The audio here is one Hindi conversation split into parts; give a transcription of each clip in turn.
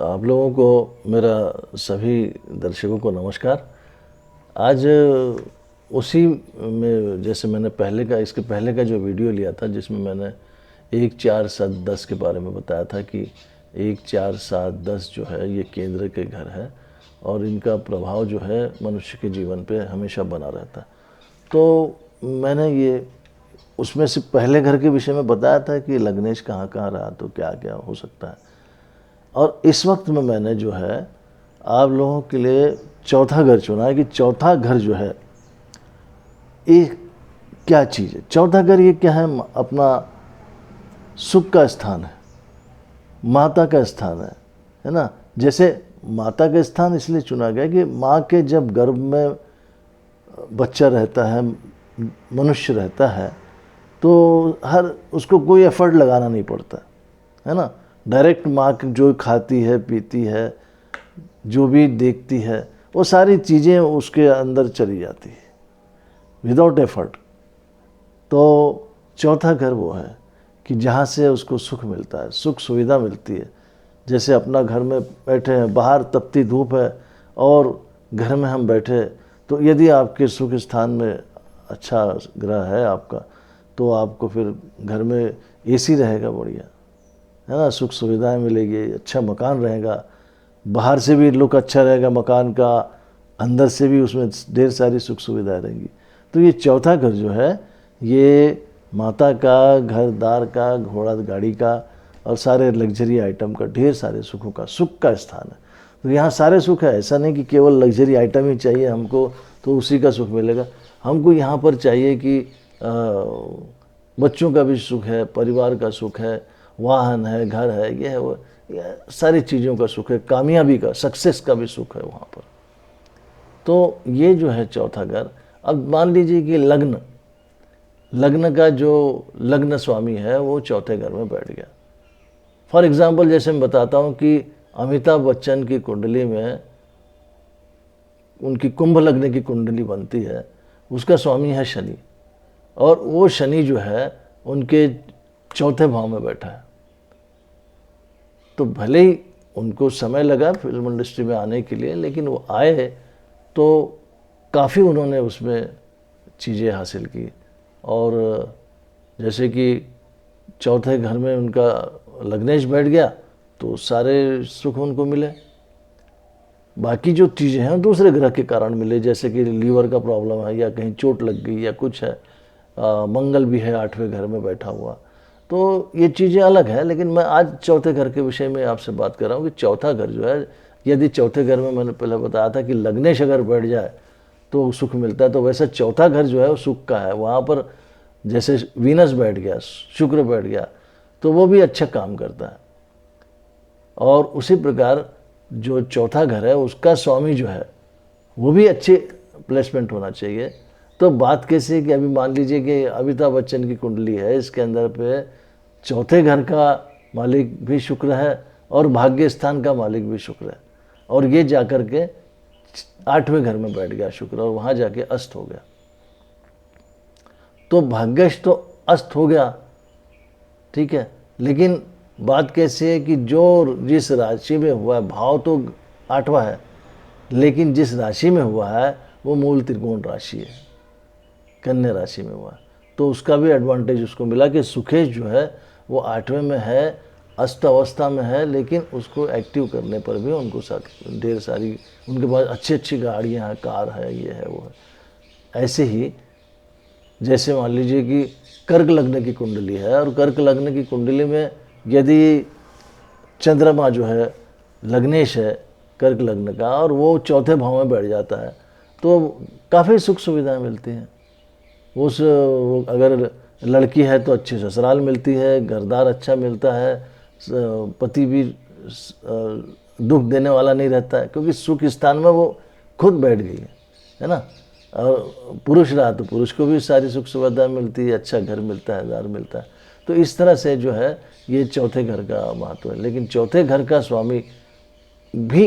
आप लोगों को मेरा सभी दर्शकों को नमस्कार। आज उसी में जैसे मैंने इसके पहले का जो वीडियो लिया था जिसमें मैंने 1 4 7 10 के बारे में बताया था कि 1 4 7 10 जो है ये केंद्र के घर है और इनका प्रभाव जो है मनुष्य के जीवन पे हमेशा बना रहता है। तो मैंने ये उसमें से पहले घर के विषय में बताया था कि लग्नेश कहाँ कहाँ रहा तो क्या क्या हो सकता है। और इस वक्त में मैंने जो है आप लोगों के लिए चौथा घर चुना है कि चौथा घर जो है ये क्या चीज़ है। चौथा घर ये क्या है? अपना सुख का स्थान है, माता का स्थान है ना। जैसे माता का स्थान इसलिए चुना गया कि माँ के जब गर्भ में बच्चा रहता है, मनुष्य रहता है, तो उसको कोई एफर्ट लगाना नहीं पड़ता है ना। डायरेक्ट माँ जो खाती है पीती है जो भी देखती है वो सारी चीज़ें उसके अंदर चली जाती है विदाउट एफर्ट। तो चौथा घर वो है कि जहाँ से उसको सुख मिलता है, सुख सुविधा मिलती है। जैसे अपना घर में बैठे हैं, बाहर तपती धूप है और घर में हम बैठे, तो यदि आपके सुख स्थान में अच्छा ग्रह है आपका, तो आपको फिर घर में एसी रहेगा बढ़िया, है ना, सुख सुविधाएं मिलेगी, अच्छा मकान रहेगा, बाहर से भी लुक अच्छा रहेगा मकान का, अंदर से भी उसमें ढेर सारी सुख सुविधाएं रहेंगी। तो ये चौथा घर जो है ये माता का, घरदार का, घोड़ा गाड़ी का और सारे लग्जरी आइटम का, ढेर सारे सुखों का, सुख का स्थान है। तो यहाँ सारे सुख है, ऐसा नहीं कि केवल लग्जरी आइटम ही चाहिए हमको तो उसी का सुख मिलेगा। हमको यहाँ पर चाहिए कि बच्चों का भी सुख है, परिवार का सुख है, वाहन है, घर है, ये है वो, ये सारी चीज़ों का सुख है, कामयाबी का, सक्सेस का भी सुख है वहाँ पर। तो ये जो है चौथा घर। अब मान लीजिए कि लग्न का जो लग्न स्वामी है वो चौथे घर में बैठ गया। फॉर एग्जाम्पल जैसे मैं बताता हूँ कि अमिताभ बच्चन की कुंडली में उनकी कुंभ लग्न की कुंडली बनती है, उसका स्वामी है शनि, और वो शनि जो है उनके चौथे भाव में बैठा है। तो भले ही उनको समय लगा फिल्म इंडस्ट्री में आने के लिए, लेकिन वो आए तो काफ़ी उन्होंने उसमें चीज़ें हासिल की। और जैसे कि चौथे घर में उनका लग्नेश बैठ गया तो सारे सुख उनको मिले। बाकी जो चीज़ें हैं दूसरे ग्रह के कारण मिले, जैसे कि लीवर का प्रॉब्लम है या कहीं चोट लग गई या कुछ है। मंगल भी है 8वें घर में बैठा हुआ, तो ये चीज़ें अलग है। लेकिन मैं आज चौथे घर के विषय में आपसे बात कर रहा हूँ कि चौथा घर जो है, यदि चौथे घर में मैंने पहले बताया था कि लग्नेश अगर बैठ जाए तो सुख मिलता है, तो वैसे चौथा घर जो है वो सुख का है। वहाँ पर जैसे वीनस बैठ गया, शुक्र बैठ गया, तो वो भी अच्छा काम करता है। और उसी प्रकार जो चौथा घर है उसका स्वामी जो है वो भी अच्छे प्लेसमेंट होना चाहिए। तो बात कैसे है कि अभी मान लीजिए कि अमिताभ बच्चन की कुंडली है, इसके अंदर पे चौथे घर का मालिक भी शुक्र है और भाग्य स्थान का मालिक भी शुक्र है, और ये जाकर के 8वें घर में बैठ गया शुक्र, और वहाँ जाके अस्त हो गया। तो भाग्यश तो अस्त हो गया, ठीक है, लेकिन बात कैसी है कि जो जिस राशि में हुआ है, भाव तो 8वां है, लेकिन जिस राशि में हुआ है वो मूल त्रिकोण राशि है, कन्या राशि में हुआ है। तो उसका भी एडवांटेज उसको मिला कि सुखेश जो है वो 8वें में है, अस्त अवस्था में है, लेकिन उसको एक्टिव करने पर भी उनको ढेर सारी, उनके पास अच्छी अच्छी गाड़ियाँ हैं, कार है, ये है वो है। ऐसे ही जैसे मान लीजिए कि कर्क लग्न की कुंडली है, और कर्क लग्न की कुंडली में यदि चंद्रमा जो है लग्नेश है कर्क लग्न का, और वो चौथे भाव में बैठ जाता है, तो काफ़ी सुख सुविधाएं मिलती हैं। अगर लड़की है तो अच्छी ससुराल मिलती है, घरदार अच्छा मिलता है, पति भी दुख देने वाला नहीं रहता है, क्योंकि सुख स्थान में वो खुद बैठ गई है ना। और पुरुष रहा तो पुरुष को भी सारी सुख सुविधा मिलती है, अच्छा घर मिलता है, दार मिलता है। तो इस तरह से जो है ये चौथे घर का महत्व है। लेकिन चौथे घर का स्वामी भी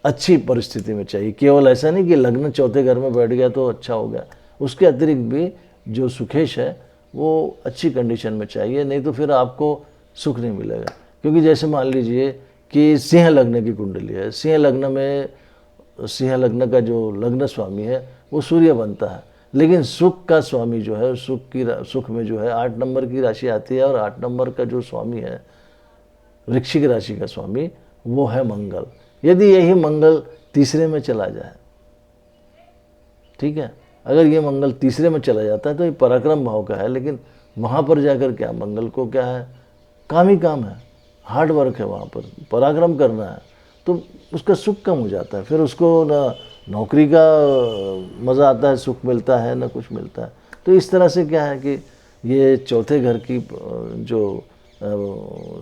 अच्छी परिस्थिति में चाहिए, केवल ऐसा नहीं कि लग्न चौथे घर में बैठ गया तो अच्छा हो गया, उसके अतिरिक्त भी जो सुखेश है वो अच्छी कंडीशन में चाहिए, नहीं तो फिर आपको सुख नहीं मिलेगा। क्योंकि जैसे मान लीजिए कि सिंह लग्न की कुंडली है, सिंह लग्न में, सिंह लग्न का जो लग्न स्वामी है वो सूर्य बनता है, लेकिन सुख का स्वामी जो है, सुख में जो है 8 नंबर की राशि आती है, और 8 नंबर का जो स्वामी है वृश्चिक राशि का स्वामी वो है मंगल। यदि यही मंगल तीसरे में चला जाए, ठीक है, अगर ये मंगल तीसरे में चला जाता है तो ये पराक्रम भाव का है, लेकिन वहाँ पर जाकर क्या, मंगल को क्या है, काम ही काम है, हार्ड वर्क है, वहाँ पर पराक्रम करना है, तो उसका सुख कम हो जाता है, फिर उसको ना नौकरी का मज़ा आता है, सुख मिलता है, ना कुछ मिलता है। तो इस तरह से क्या है कि ये चौथे घर की जो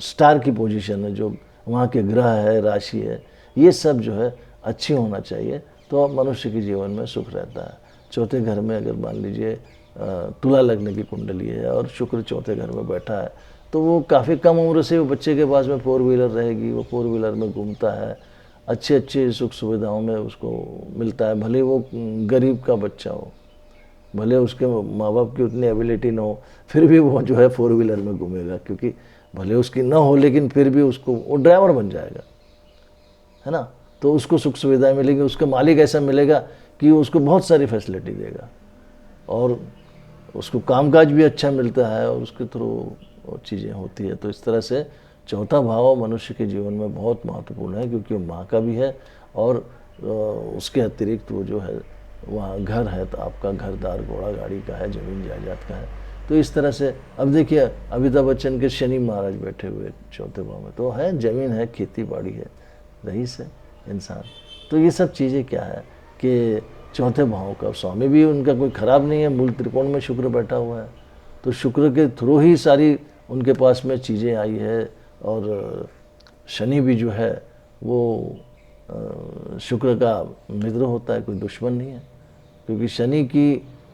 स्टार की पोजीशन है, जो वहाँ के ग्रह है, राशि है, ये सब जो है अच्छी होना चाहिए, तो अब मनुष्य के जीवन में सुख रहता है। चौथे घर में अगर मान लीजिए तुला लग्न की कुंडली है और शुक्र चौथे घर में बैठा है, तो वो काफ़ी कम उम्र से वो बच्चे के पास में 4 व्हीलर रहेगी, वो 4 व्हीलर में घूमता है, अच्छे अच्छे सुख सुविधाओं में उसको मिलता है, भले वो गरीब का बच्चा हो, भले उसके माँ बाप की उतनी एबिलिटी ना हो, फिर भी वो जो है 4 व्हीलर में घूमेगा, क्योंकि भले उसकी ना हो लेकिन फिर भी उसको वो ड्राइवर बन जाएगा, है ना। तो उसको सुख सुविधाएं मिलेंगी, उसका मालिक ऐसा मिलेगा कि उसको बहुत सारी फैसिलिटी देगा, और उसको कामकाज भी अच्छा मिलता है, और उसके थ्रू चीज़ें होती है। तो इस तरह से चौथा भाव मनुष्य के जीवन में बहुत महत्वपूर्ण है, क्योंकि वो माँ का भी है, और उसके अतिरिक्त वो जो है वहाँ घर है, तो आपका घरदार घोड़ा गाड़ी का है, ज़मीन जायदाद का है। तो इस तरह से अब देखिए अमिताभ बच्चन के शनि महाराज बैठे हुए चौथे भाव में, तो है ज़मीन है, खेती बाड़ी है, रईस है इंसान। तो ये सब चीज़ें क्या है कि चौथे भाव का स्वामी भी उनका कोई ख़राब नहीं है, मूल त्रिकोण में शुक्र बैठा हुआ है, तो शुक्र के थ्रू ही सारी उनके पास में चीज़ें आई है। और शनि भी जो है वो शुक्र का मित्र होता है, कोई दुश्मन नहीं है, क्योंकि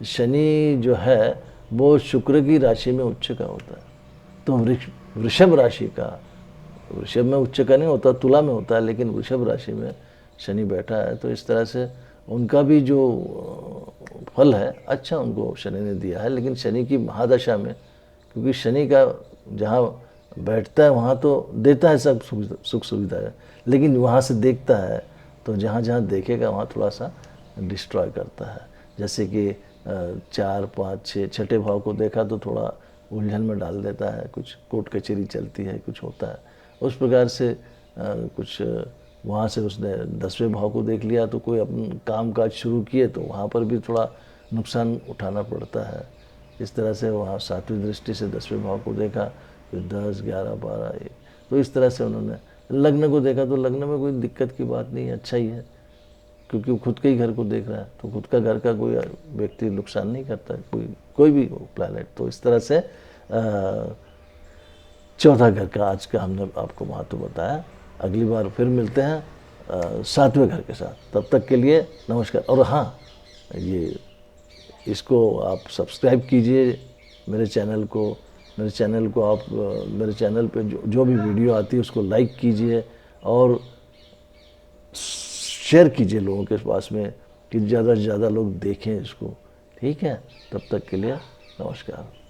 शनि जो है वो शुक्र की राशि में उच्च का होता है। तो वृषभ राशि का, वृषभ में उच्च का नहीं होता, तुला में होता है, लेकिन वृषभ राशि में शनि बैठा है, तो इस तरह से उनका भी जो फल है अच्छा उनको शनि ने दिया है। लेकिन शनि की महादशा में, क्योंकि शनि का जहाँ बैठता है वहाँ तो देता है सब सुख सुविधा है, लेकिन वहाँ से देखता है तो जहाँ जहाँ देखेगा वहाँ थोड़ा सा डिस्ट्रॉय करता है। जैसे कि 4, 5, 6 छठे भाव को देखा तो थोड़ा उलझन में डाल देता है, कुछ कोर्ट कचहरी चलती है, कुछ होता है उस प्रकार से। कुछ वहाँ से उसने 10वें भाव को देख लिया तो कोई अपन काम काज शुरू किए तो वहाँ पर भी थोड़ा नुकसान उठाना पड़ता है। इस तरह से वहाँ 7वीं दृष्टि से 10वें भाव को देखा, फिर 10, 11, 12, 1, तो इस तरह से उन्होंने लग्न को देखा, तो लग्न में कोई दिक्कत की बात नहीं है, अच्छा ही है, क्योंकि वो खुद के ही घर को देख रहा है, तो खुद का घर का कोई व्यक्ति नुकसान नहीं करता, कोई भी प्लैनेट। तो इस तरह से चौथा घर का आज का हमने आपको महत्व बताया। अगली बार फिर मिलते हैं 7वें घर के साथ, तब तक के लिए नमस्कार। और हाँ, ये इसको आप सब्सक्राइब कीजिए मेरे चैनल को आप मेरे चैनल पे जो भी वीडियो आती है उसको लाइक कीजिए और शेयर कीजिए लोगों के पास में, कि ज़्यादा से ज़्यादा लोग देखें इसको, ठीक है। तब तक के लिए नमस्कार।